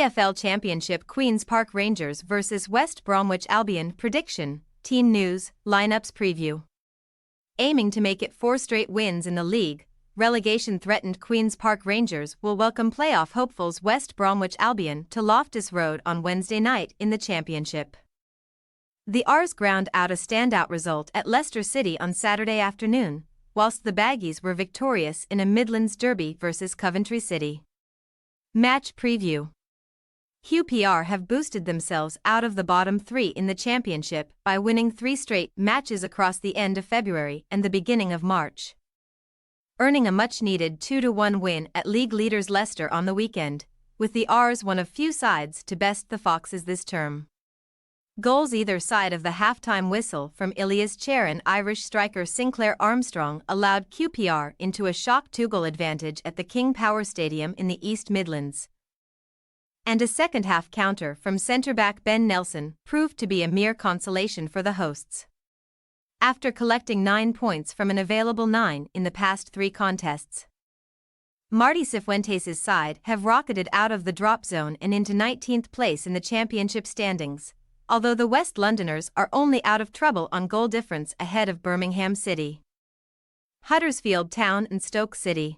EFL Championship Queen's Park Rangers vs West Bromwich Albion prediction, team news, lineups preview. Aiming to make it 4 straight wins in the league, relegation-threatened Queen's Park Rangers will welcome playoff hopefuls West Bromwich Albion to Loftus Road on Wednesday night in the Championship. The R's ground out a standout result at Leicester City on Saturday afternoon, whilst the Baggies were victorious in a Midlands derby versus Coventry City. Match preview. QPR have boosted themselves out of the bottom 3 in the Championship by winning 3 straight matches across the end of February and the beginning of March, earning a much-needed 2-1 win at league leaders Leicester on the weekend, with the R's one of few sides to best the Foxes this term. Goals either side of the half-time whistle from Ilias Chair and Irish striker Sinclair Armstrong allowed QPR into a shock 2-goal advantage at the King Power Stadium in the East Midlands. And a second-half counter from centre-back Ben Nelson proved to be a mere consolation for the hosts. After collecting 9 points from an available 9 in the past 3 contests, Martí Cifuentes' side have rocketed out of the drop zone and into 19th place in the Championship standings, although the West Londoners are only out of trouble on goal difference ahead of Birmingham City, Huddersfield Town and Stoke City.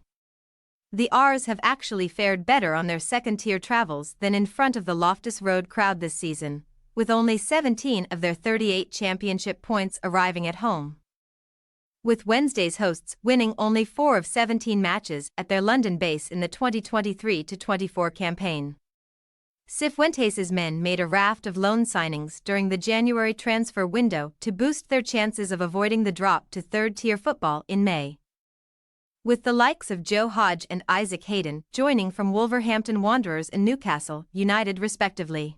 The R's have actually fared better on their second-tier travels than in front of the Loftus Road crowd this season, with only 17 of their 38 championship points arriving at home, with Wednesday's hosts winning only 4 of 17 matches at their London base in the 2023-24 campaign. Cifuentes' men made a raft of loan signings during the January transfer window to boost their chances of avoiding the drop to third-tier football in May, with the likes of Joe Hodge and Isaac Hayden joining from Wolverhampton Wanderers and Newcastle United respectively.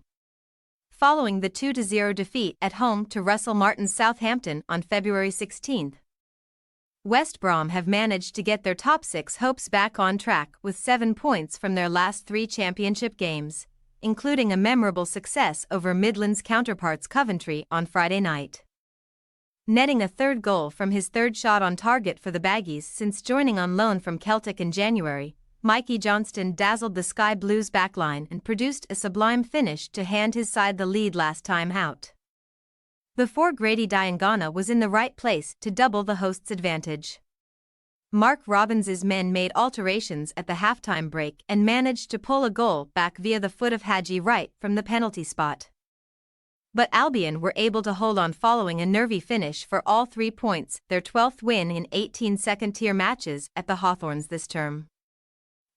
Following the 2-0 defeat at home to Russell Martin's Southampton on February 16, West Brom have managed to get their top 6 hopes back on track with 7 points from their last 3 championship games, including a memorable success over Midlands counterparts Coventry on Friday night, netting a 3rd goal from his 3rd shot on target for the Baggies since joining on loan from Celtic in January. Mikey Johnston dazzled the Sky Blues backline and produced a sublime finish to hand his side the lead last time out, before Grady Diangana was in the right place to double the hosts' advantage. Mark Robbins's men made alterations at the halftime break and managed to pull a goal back via the foot of Haji Wright from the penalty spot, but Albion were able to hold on following a nervy finish for all 3 points, their 12th win in 18 second-tier matches at the Hawthorns this term,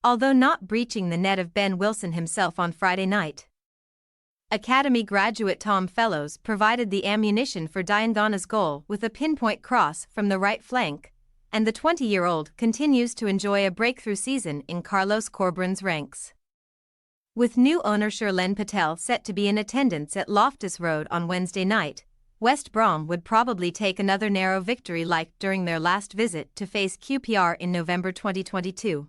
although not breaching the net of Ben Wilson himself on Friday night. Academy graduate Tom Fellows provided the ammunition for Diangana's goal with a pinpoint cross from the right flank, and the 20-year-old continues to enjoy a breakthrough season in Carlos Corberán's ranks, with new owner Shirlene Patel set to be in attendance at Loftus Road on Wednesday night. West Brom would probably take another narrow victory like during their last visit to face QPR in November 2022,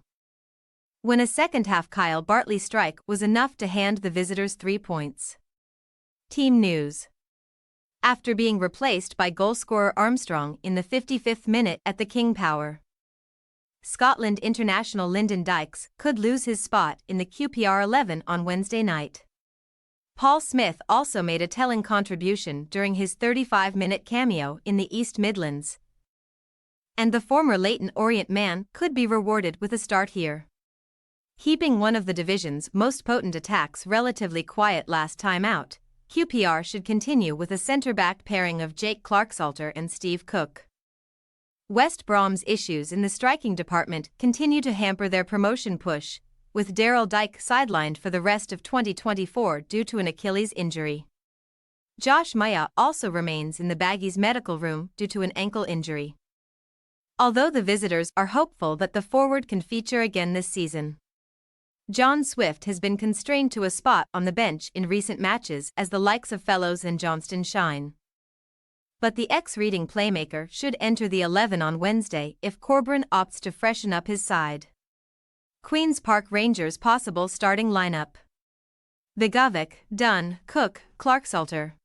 when a second-half Kyle Bartley strike was enough to hand the visitors 3 points. Team news. After being replaced by goalscorer Armstrong in the 55th minute at the King Power, Scotland international Lyndon Dykes could lose his spot in the QPR 11 on Wednesday night. Paul Smith also made a telling contribution during his 35-minute cameo in the East Midlands, and the former Leyton Orient man could be rewarded with a start here. Keeping one of the division's most potent attacks relatively quiet last time out, QPR should continue with a centre-back pairing of Jake Clarke-Salter and Steve Cook. West Brom's issues in the striking department continue to hamper their promotion push, with Daryl Dike sidelined for the rest of 2024 due to an Achilles injury. Josh Maya also remains in the Baggies' medical room due to an ankle injury, although the visitors are hopeful that the forward can feature again this season. John Swift has been constrained to a spot on the bench in recent matches as the likes of Fellows and Johnston shine, but the ex-Reading playmaker should enter the 11 on Wednesday if Corberán opts to freshen up his side. Queen's Park Rangers' possible starting lineup: Begovic, Dunn, Cook, Clarke-Salter,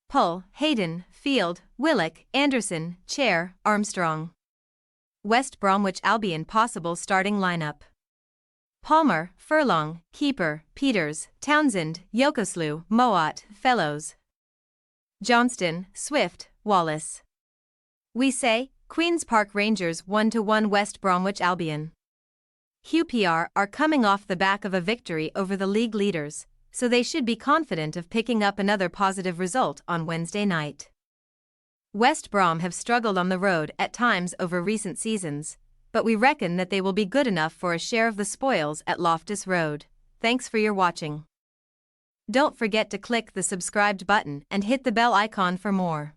Pull, Hayden, Field, Willock, Anderson, Chair, Armstrong. West Bromwich Albion possible starting lineup: Palmer, Furlong, Keeper, Peters, Townsend, Yokoslu, Moat, Fellows, Johnston, Swift, Wallace. We say, Queen's Park Rangers 1-1 West Bromwich Albion. QPR are coming off the back of a victory over the league leaders, so they should be confident of picking up another positive result on Wednesday night. West Brom have struggled on the road at times over recent seasons, but we reckon that they will be good enough for a share of the spoils at Loftus Road. Thanks for your watching. Don't forget to click the subscribed button and hit the bell icon for more.